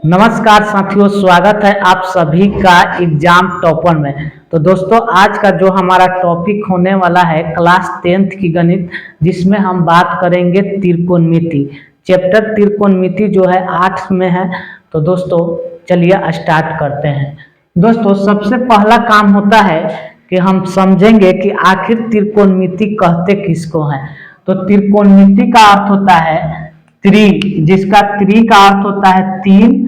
नमस्कार साथियों, स्वागत है आप सभी का एग्जाम टॉपर में। तो दोस्तों, आज का जो हमारा टॉपिक होने वाला है क्लास 10th की गणित, जिसमें हम बात करेंगे त्रिकोणमिति। चैप्टर त्रिकोणमिति जो है 8 में है। तो दोस्तों चलिए स्टार्ट करते हैं। दोस्तों, सबसे पहला काम होता है कि हम समझेंगे कि आखिर त्रिकोणमिति कहते किसको हैं। तो त्रिकोणमिति का अर्थ होता है जिसका त्रि का अर्थ होता है तीन,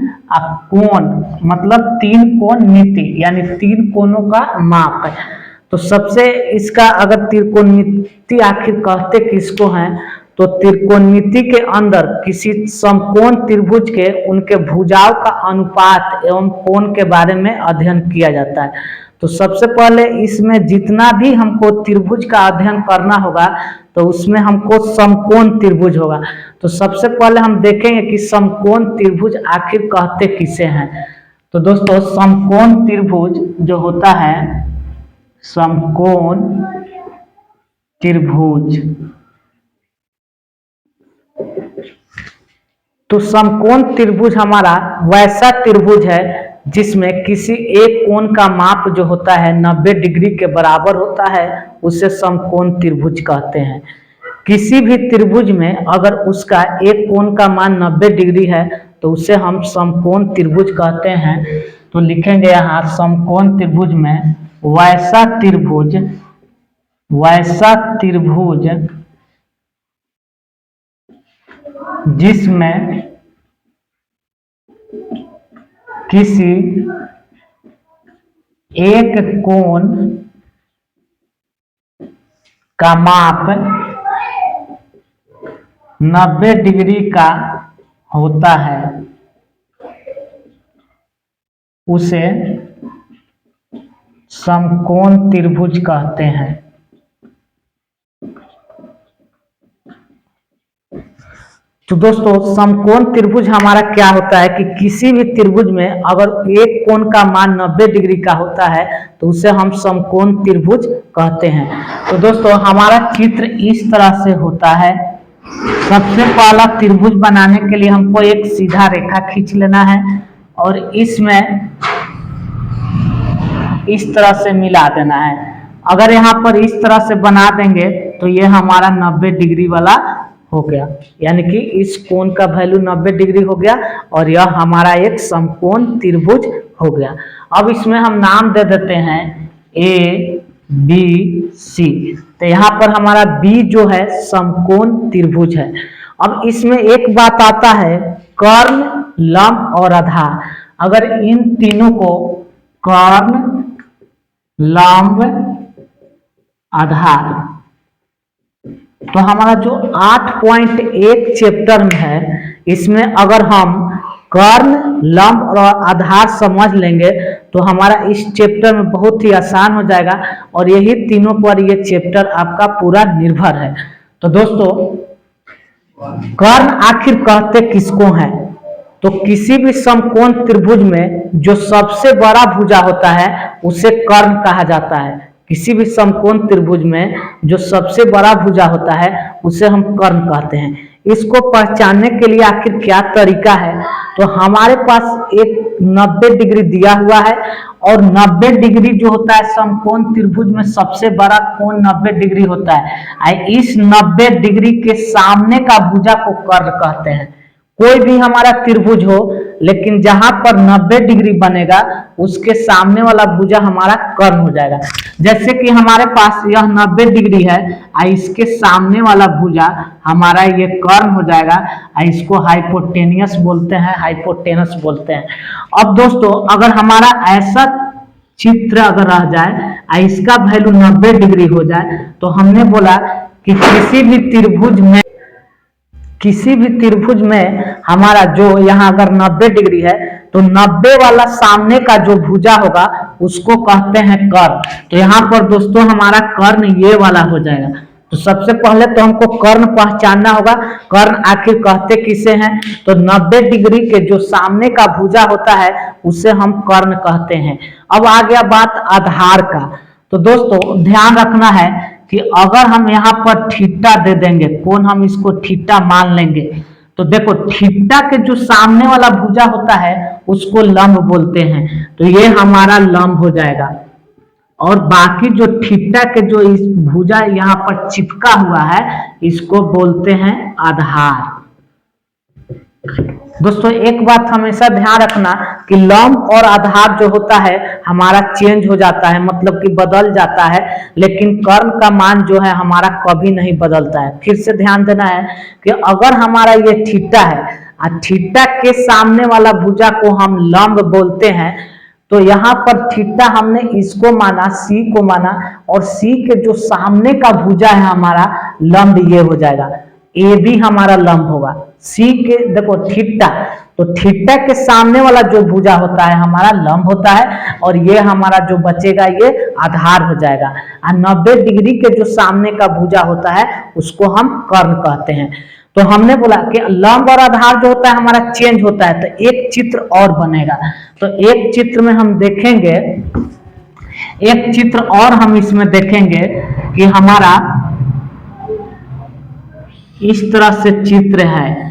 कोण मतलब तीन कोण मिति यानी तीन कोणों का माप है। तो सबसे इसका अगर त्रिकोणमिति आखिर कहते किसको हैं, तो त्रिकोणमिति के अंदर किसी समकोण त्रिभुज के उनके भुजाओं का अनुपात एवं कोण के बारे में अध्ययन किया जाता है। तो सबसे पहले इसमें जितना भी हमको त्रिभुज का अध्ययन करना होगा तो उसमें हमको समकोण त्रिभुज होगा। तो सबसे पहले हम देखेंगे कि समकोण त्रिभुज आखिर कहते किसे हैं। तो दोस्तों, समकोण त्रिभुज जो होता है, समकोण त्रिभुज, तो समकोण त्रिभुज हमारा वैसा त्रिभुज है जिसमें किसी एक कोण का माप जो होता है 90 डिग्री के बराबर होता है, उसे समकोण त्रिभुज कहते हैं। किसी भी त्रिभुज में अगर उसका एक कोण का मान 90 डिग्री है तो उसे हम समकोण त्रिभुज कहते हैं। तो लिखेंगे यहाँ समकोण त्रिभुज में वैसा त्रिभुज जिसमें किसी एक कोण का माप 90 डिग्री का होता है, उसे समकोण त्रिभुज कहते हैं। तो दोस्तों, समकोण त्रिभुज हमारा क्या होता है कि किसी भी त्रिभुज में अगर एक कोण का मान 90 डिग्री का होता है तो उसे हम समकोण त्रिभुज कहते हैं। तो दोस्तों, हमारा चित्र इस तरह से होता है। सबसे पहला त्रिभुज बनाने के लिए हमको एक सीधा रेखा खींच लेना है और इसमें इस तरह से मिला देना है। अगर यहाँ पर इस तरह से बना देंगे तो ये हमारा 90 डिग्री वाला हो गया, यानी कि इस कोण का वैल्यू 90 डिग्री हो गया और यह हमारा एक समकोण त्रिभुज हो गया। अब इसमें हम नाम दे देते हैं ए बी सी। तो यहाँ पर हमारा बी जो है समकोण त्रिभुज है। अब इसमें एक बात आता है, कर्ण, लंब और आधार। अगर इन तीनों को कर्ण, लंब, आधार, तो हमारा जो 8.1 चैप्टर में है, इसमें अगर हम कर्ण, लंब और आधार समझ लेंगे तो हमारा इस चैप्टर में बहुत ही आसान हो जाएगा और यही तीनों पर ये चैप्टर आपका पूरा निर्भर है। तो दोस्तों, कर्ण आखिर कहते किसको हैं, तो किसी भी समकोण त्रिभुज में जो सबसे बड़ा भुजा होता है उसे कर्ण कहा जाता है। किसी भी समकोण त्रिभुज में जो सबसे बड़ा भुजा होता है उसे हम कर्ण कहते हैं। इसको पहचानने के लिए आखिर क्या तरीका है, तो हमारे पास एक 90 डिग्री दिया हुआ है और 90 डिग्री जो होता है समकोण त्रिभुज में सबसे बड़ा कोण 90 डिग्री होता है। इस 90 डिग्री के सामने का भुजा को कर्ण कहते हैं। कोई भी हमारा त्रिभुज हो, लेकिन जहां पर 90 डिग्री बनेगा उसके सामने वाला भुजा हमारा कर्ण हो जाएगा। जैसे कि हमारे पास यह 90 डिग्री है, इसके सामने वाला भुजा हमारा ये कर्ण हो जाएगा। इसको हाइपोटेनियस बोलते हैं, हाइपोटेनस बोलते हैं। अब दोस्तों, अगर हमारा ऐसा चित्र अगर रह जाए, इसका वैल्यू 90 डिग्री हो जाए, तो हमने बोला कि किसी भी त्रिभुज में हमारा जो यहाँ अगर 90 डिग्री है तो 90 वाला सामने का जो भुजा होगा उसको कहते हैं कर्ण। तो यहाँ पर दोस्तों हमारा कर्ण ये वाला हो जाएगा। तो सबसे पहले तो हमको कर्ण पहचानना होगा। कर्ण आखिर कहते किसे हैं, तो 90 डिग्री के जो सामने का भुजा होता है उसे हम कर्ण कहते हैं। अब आ गया बात आधार का। तो दोस्तों ध्यान रखना है कि अगर हम यहाँ पर थीटा दे देंगे, कोण हम इसको थीटा मान लेंगे, तो देखो थीटा के जो सामने वाला भुजा होता है उसको लंब बोलते हैं, तो ये हमारा लंब हो जाएगा। और बाकी जो थीटा के जो इस भुजा यहाँ पर चिपका हुआ है इसको बोलते हैं आधार। दोस्तों एक बात हमेशा ध्यान रखना कि लंब और आधार जो होता है हमारा चेंज हो जाता है, मतलब कि बदल जाता है, लेकिन कर्ण का मान जो है हमारा कभी नहीं बदलता है। फिर से ध्यान देना है कि अगर हमारा ये थीटा है और थीटा के सामने वाला भुजा को हम लंब बोलते हैं, तो यहाँ पर थीटा हमने इसको माना, सी को माना, और सी के जो सामने का भुजा है हमारा लंब ये हो जाएगा, ए भी हमारा लंब होगा। सी के देखो थीटा, तो थीटा के सामने वाला जो भुजा होता है हमारा लंब होता है, और ये हमारा जो बचेगा ये आधार हो जाएगा। और 90 डिग्री के जो सामने का भुजा होता है उसको हम कर्ण कहते हैं। तो हमने बोला कि लंब और आधार जो होता है हमारा चेंज होता है, तो एक चित्र और बनेगा। तो एक चित्र में हम देखेंगे, एक चित्र और हम इसमें देखेंगे कि हमारा इस तरह से चित्र है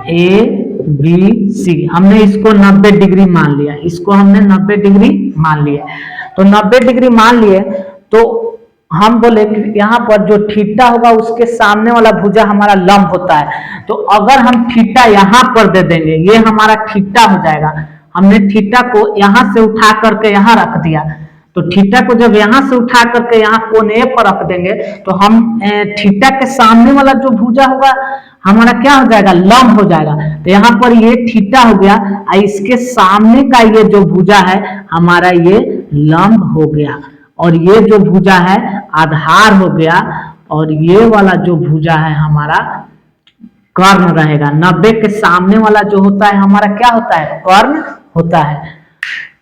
ए बी सी, हमने इसको 90 डिग्री मान लिया, इसको हमने 90 डिग्री मान लिया। तो 90 डिग्री मान लिए तो हम बोले कि यहाँ पर जो थीटा होगा उसके सामने वाला भुजा हमारा लंब होता है, तो अगर हम थीटा यहाँ पर दे देंगे ये हमारा थीटा हो जाएगा। हमने थीटा को यहाँ से उठा करके यहाँ रख दिया, तो थीटा को जब यहाँ से उठा करके यहाँ कोने पर रख देंगे तो हम थीटा के सामने वाला जो भुजा होगा हमारा क्या हो जाएगा, लंब हो जाएगा। तो यहाँ पर ये थीटा हो गया और इसके सामने का ये जो भुजा है हमारा ये लंब हो गया, और ये जो भुजा है आधार हो गया, और ये वाला जो भुजा है हमारा कर्ण रहेगा। 90 के सामने वाला जो होता है हमारा क्या होता है, कर्ण होता है।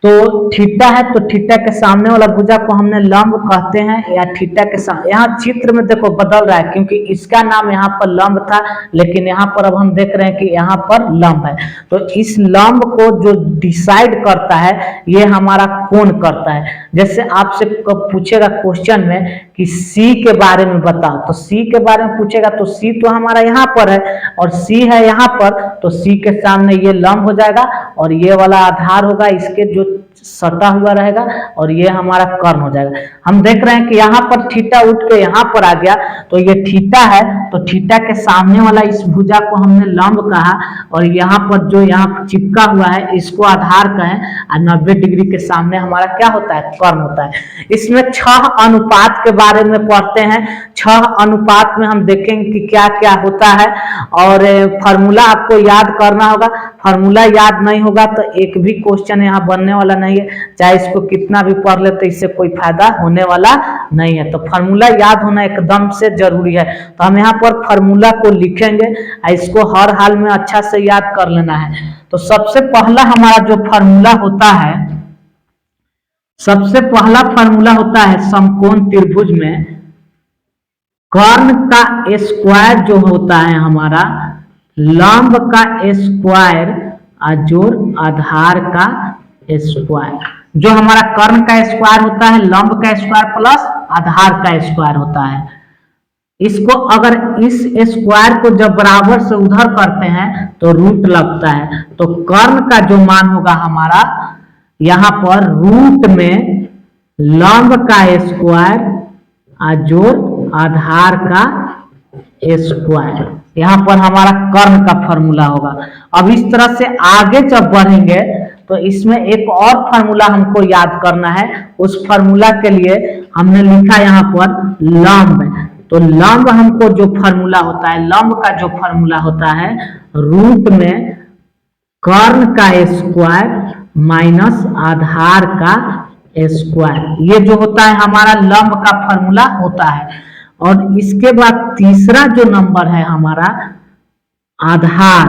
तो थीटा है तो थीटा के सामने वाला भुजा को हमने लंब कहते हैं, या थीटा के सामने, यहाँ चित्र में देखो बदल रहा है क्योंकि इसका नाम यहाँ पर लंब था, लेकिन यहाँ पर अब हम देख रहे हैं कि यहाँ पर लंब है। तो इस लंब को जो डिसाइड करता है ये हमारा कोण करता है। जैसे आपसे पूछेगा क्वेश्चन में कि सी के बारे में बताओ, तो सी के बारे में पूछेगा तो सी तो हमारा यहाँ पर है और सी है यहाँ पर, तो सी के सामने ये लंब हो जाएगा और ये वाला आधार होगा, इसके जो सटा हुआ रहेगा, और ये हमारा कर्ण हो जाएगा। हम देख रहे हैं कि यहाँ पर थीटा उठ के यहाँ पर आ गया, तो ये थीटा है, तो थीटा के सामने वाला इस भुजा को हमने लंब कहा, और यहाँ पर जो यहाँ चिपका हुआ है इसको आधार कहें, और 90 डिग्री के सामने हमारा क्या होता है, कर्ण होता है। इसमें 6 अनुपात के बारे में पढ़ते हैं। 6 अनुपात में हम देखेंगे कि क्या क्या होता है, और फॉर्मूला आपको याद करना होगा। फॉर्मूला याद नहीं होगा तो एक भी क्वेश्चन यहाँ बनने वाला नहीं है, चाहे इसको कितना भी पढ़ ले तो इससे कोई फायदा होने वाला नहीं है। तो फार्मूला याद होना एकदम से जरूरी है। तो हम यहाँ पर फार्मूला को लिखेंगे, इसको हर हाल में अच्छा से याद कर लेना है। तो सबसे पहला हमारा जो फार्मूला होता है, सबसे पहला फार्मूला होता है समकोण त्रिभुज में कर्ण का स्क्वायर जो होता है हमारा लंब का स्क्वायर जोड़ आधार का स्क्वायर। जो हमारा कर्ण का स्क्वायर होता है लंब का स्क्वायर प्लस आधार का स्क्वायर होता है। इसको अगर इस स्क्वायर को जब बराबर से उधर करते हैं तो रूट लगता है, तो कर्ण का जो मान होगा हमारा यहाँ पर रूट में लंब का स्क्वायर जोड़ आधार का स्क्वायर, यहाँ पर हमारा कर्ण का फॉर्मूला होगा। अब इस तरह से आगे जब बढ़ेंगे तो इसमें एक और फार्मूला हमको याद करना है। उस फार्मूला के लिए हमने लिखा यहाँ पर लंब, तो लंब हमको जो फार्मूला होता है, लंब का जो फार्मूला होता है रूट में कर्ण का स्क्वायर माइनस आधार का स्क्वायर, ये जो होता है हमारा लंब का फार्मूला होता है। और इसके बाद तीसरा जो नंबर है हमारा आधार,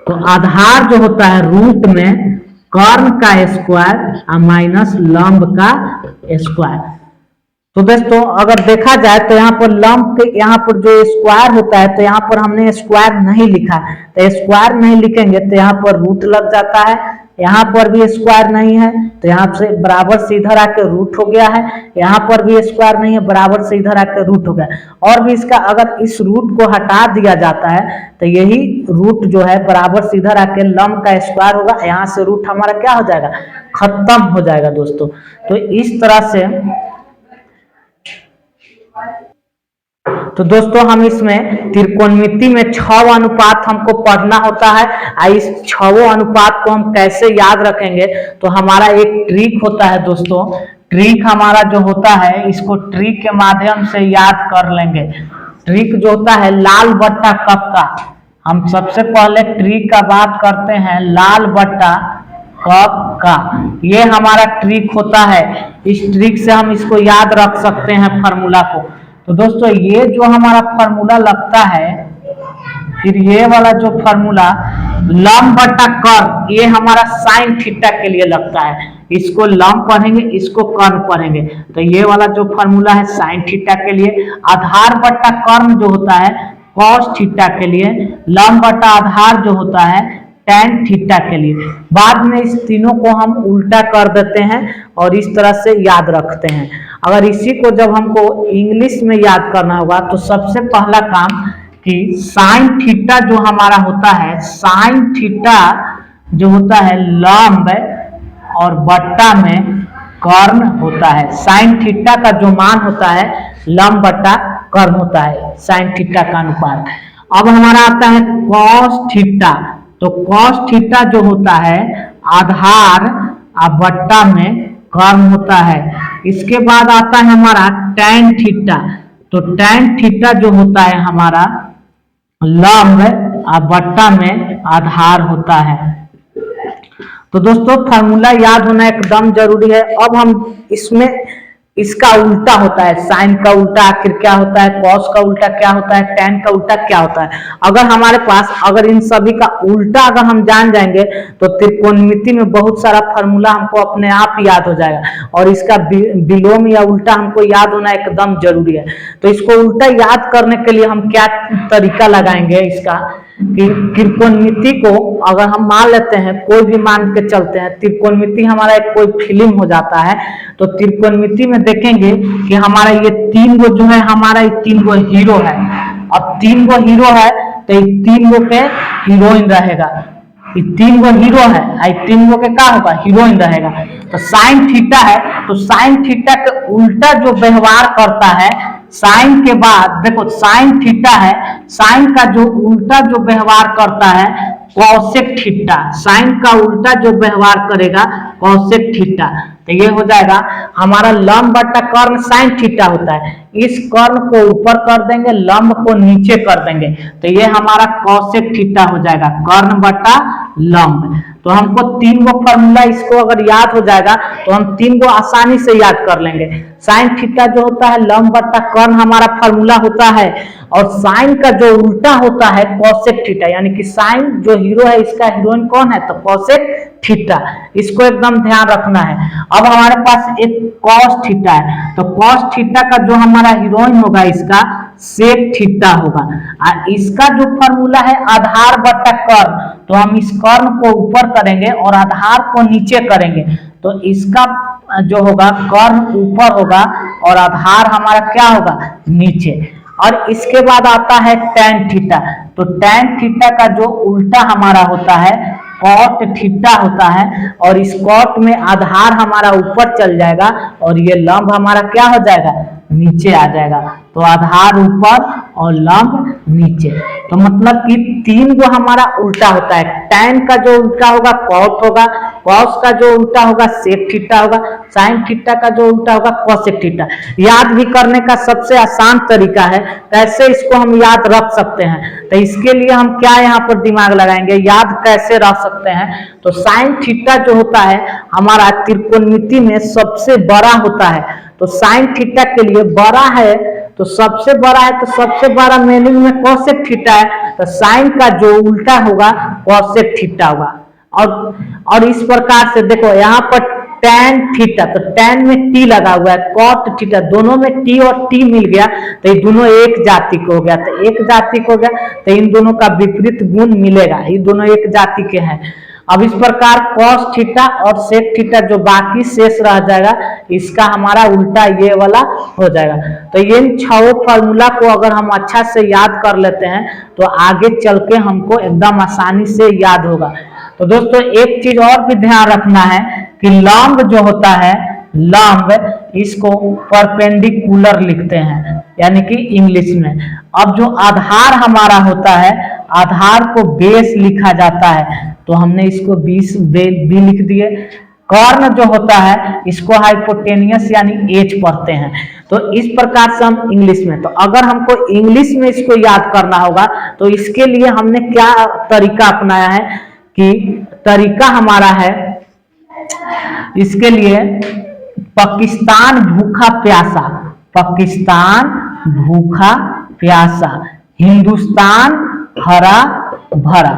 तो आधार जो होता है रूट में कर्ण का स्क्वायर माइनस लंब का स्क्वायर। तो दोस्तों अगर देखा जाए तो यहाँ पर लंब के यहाँ पर जो स्क्वायर होता है, तो यहाँ पर हमने स्क्वायर नहीं लिखा, तो स्क्वायर नहीं लिखेंगे तो यहाँ पर रूट लग जाता है, यहाँ पर भी स्क्वायर नहीं है तो यहाँ से बराबर से इधर आके रूट हो गया है, यहाँ पर भी स्क्वायर नहीं है, बराबर से इधर आके रूट हो गया। और भी इसका अगर इस रूट को हटा दिया जाता है तो यही रूट जो है बराबर से इधर आके लंब का स्क्वायर होगा, यहाँ से रूट हमारा क्या हो जाएगा, खत्म हो जाएगा दोस्तों। तो इस तरह से तो दोस्तों हम इसमें त्रिकोणमिति में 6 अनुपात हमको पढ़ना होता है। इस 6 अनुपात को हम कैसे याद रखेंगे, तो हमारा एक ट्रिक होता है दोस्तों। ट्रिक हमारा जो होता है इसको ट्रिक के माध्यम से याद कर लेंगे। ट्रिक जो होता है लाल बट्टा कप का, हम सबसे पहले ट्रिक का बात करते हैं लाल बट्टा कप का, ये हमारा ट्रिक होता है। इस ट्रिक से हम इसको याद रख सकते हैं फार्मूला को। तो दोस्तों ये जो हमारा फार्मूला लगता है, फिर ये वाला जो फार्मूला लंब बटा कर्व, ये हमारा साइन थीटा के लिए लगता है। इसको लंब पढ़ेंगे, इसको कर्व पढ़ेंगे। तो ये वाला जो फार्मूला है साइन थीटा के लिए, आधार बटा कर्व जो होता है कॉस थीटा के लिए, लंब बटा आधार जो होता है टैन थीटा के लिए। बाद में इस तीनों को हम उल्टा कर देते हैं और इस तरह से याद रखते हैं। अगर इसी को जब हमको इंग्लिश में याद करना होगा तो सबसे पहला काम कि साइन थीटा जो हमारा होता है, साइन थीटा जो होता है लंब और बट्टा में कर्ण होता है। साइन थीटा का जो मान होता है लंब बट्टा कर्ण होता है, साइन थीटा का अनुपात। अब हमारा आता है कॉस थीटा। तो कॉस थीटा जो होता है आधार और बट्टा में कर्ण होता है। इसके बाद आता है हमारा टैन थीटा। तो टैन थीटा जो होता है हमारा लंब और बट्टा में आधार होता है। तो दोस्तों फार्मूला याद होना एकदम जरूरी है। अब हम इसमें इसका उल्टा होता है, साइन का उल्टा आखिर क्या होता है, कॉस का उल्टा क्या होता है, टैन का उल्टा क्या होता है। अगर हमारे पास अगर इन सभी का उल्टा अगर हम जान जाएंगे तो त्रिकोणमिति में बहुत सारा फार्मूला हमको अपने आप याद हो जाएगा। और इसका विलोम या उल्टा हमको याद होना एकदम जरूरी है। तो इसको उल्टा याद करने के लिए हम क्या तरीका लगाएंगे इसका, कि त्रिकोणमिति को अगर हम मान लेते हैं, कोई भी मान के चलते हैं, त्रिकोणमिति हमारा एक कोई फिल्म हो जाता है। तो त्रिकोणमिति में देखेंगे कि हमारा ये 3 गो जो है हमारा ये 3 गो हीरो है। अब 3 गो हीरो है तो ये 3 गो के हीरोइन रहेगा। ये 3 गो हीरो है, 3 गो के क्या होगा, हीरोइन रहेगा। तो साइन थीटा है, तो साइन थीटा के उल्टा जो व्यवहार करता है, साइन के बाद देखो साइन थीटा है, साइन का जो उल्टा जो व्यवहार करता है कॉसेक थीटा, साइन का उल्टा जो व्यवहार करेगा कॉसेक थीटा। तो ये हो जाएगा हमारा लंब बटा कर्ण साइन थीटा होता है। इस कर्ण को ऊपर कर देंगे, लंब को नीचे कर देंगे, तो ये हमारा कॉसेक थीटा हो जाएगा, कर्ण बटा लंब। तो हमको 3 गो फॉर्मूला इसको अगर याद हो जाएगा तो हम 3 गो आसानी से याद कर लेंगे। साइन थीटा जो होता है लंब बटा कर्ण हमारा फॉर्मूला होता है, और साइन का जो उल्टा होता है कॉसेक थीटा, यानी कि साइन जो हीरो है इसका हीरोइन कौन है, तो कॉसेक थीटा। इसको एकदम ध्यान रखना है। अब हमारे पास एक कॉस थीटा है, तो कॉस थीटा का जो हमारा हीरोइन होगा इसका सेक थीटा होगा। और इसका जो फॉर्मूला है आधार बटा कर्ण, तो हम इस कर्ण को ऊपर करेंगे और आधार को नीचे करेंगे। तो इसका जो होगा कर्ण ऊपर होगा और आधार हमारा क्या होगा, नीचे। और इसके बाद आता है टैन थीटा। तो टैन थीटा का जो उल्टा हमारा होता है कॉट थीटा होता है, और इस कॉट में आधार हमारा ऊपर चल जाएगा और ये लंब हमारा क्या हो जाएगा, नीचे आ जाएगा। तो आधार ऊपर और लंब नीचे। तो मतलब कि 3 गो हमारा उल्टा होता है। टैन का जो उल्टा होगा कॉट होगा, कॉस का जो उल्टा होगा सेक थीटा होगा, साइन थीटा का जो उल्टा होगा कॉसेक थीटा। याद भी करने का सबसे आसान तरीका है, कैसे इसको हम याद रख सकते हैं। तो इसके लिए हम क्या यहाँ पर दिमाग लगाएंगे, याद कैसे रख सकते हैं। तो साइन थीटा जो होता है हमारा त्रिकोणमिति में सबसे बड़ा होता है। तो साइन थीटा के लिए बड़ा है, तो सबसे बड़ा है, तो सबसे बड़ा मीनिंग में कॉसेक थीटा है। तो साइन का जो उल्टा होगा कॉसेक थीटा होगा। और इस प्रकार से देखो यहाँ पर टैन थीटा, तो टैन में टी लगा हुआ है, कॉट थीटा, दोनों में टी और टी मिल गया तो ये दोनों एक जाति को हो गया। तो एक जाति को हो गया तो इन दोनों का विपरीत गुण मिलेगा, ये दोनों एक जाति के हैं। अब इस प्रकार cos थीटा और sec थीटा जो बाकी शेष रह जाएगा इसका हमारा उल्टा ये वाला हो जाएगा। तो ये इन 6 फॉर्मूला को अगर हम अच्छा से याद कर लेते हैं तो आगे चल के हमको एकदम आसानी से याद होगा। तो दोस्तों एक चीज और भी ध्यान रखना है कि लंब जो होता है, लंब इसको परपेंडिकुलर लिखते हैं यानी कि इंग्लिश में। अब जो आधार हमारा होता है, आधार को बेस लिखा जाता है, तो हमने इसको बी लिख दिए। कर्ण जो होता है इसको हाइपोटेनियस यानी एच पढ़ते हैं। तो इस प्रकार से हम इंग्लिश में, तो अगर हमको इंग्लिश में इसको याद करना होगा तो इसके लिए हमने क्या तरीका अपनाया है कि तरीका हमारा है, इसके लिए पाकिस्तान भूखा प्यासा, पाकिस्तान भूखा प्यासा, हिंदुस्तान हरा भरा।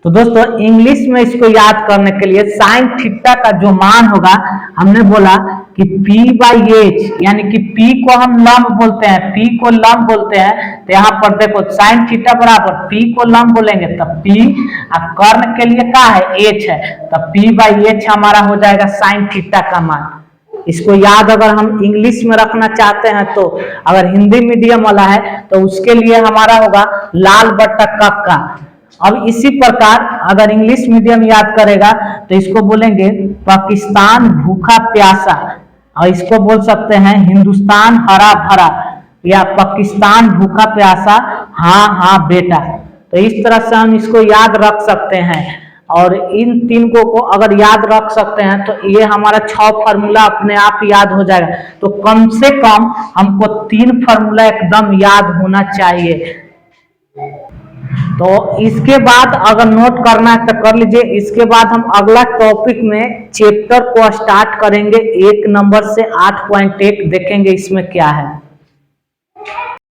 तो दोस्तों इंग्लिश में इसको याद करने के लिए साइन थीटा का जो मान होगा, हमने बोला कि P/H यानी कि P को हम लंब बोलते हैं, P को लंब बोलते हैं। तो यहाँ पर देखो साइन थीटा बराबर P को लंब बोलेंगे तब P, और कर्ण के लिए क्या है H है, तब P/H हमारा हो जाएगा साइन थीटा का मान। इसको याद अगर हम इंग्लिश में रखना चाहते हैं तो, अगर हिंदी मीडियम वाला है तो उसके लिए हमारा होगा लाल बट्टा कक्का। अब इसी प्रकार अगर इंग्लिश मीडियम याद करेगा तो इसको बोलेंगे पाकिस्तान भूखा प्यासा, और इसको बोल सकते हैं हिंदुस्तान हरा भरा, या पाकिस्तान भूखा प्यासा हाँ हाँ बेटा। तो इस तरह से हम इसको याद रख सकते हैं, और इन तीन को अगर याद रख सकते हैं तो ये हमारा 6 फार्मूला अपने आप याद हो जाएगा। तो कम से कम हमको 3 फार्मूला एकदम याद होना चाहिए। तो इसके बाद अगर नोट करना है तो कर लीजिए। इसके बाद हम अगला टॉपिक में चैप्टर को स्टार्ट करेंगे 1 नंबर से 8.1 देखेंगे इसमें क्या है।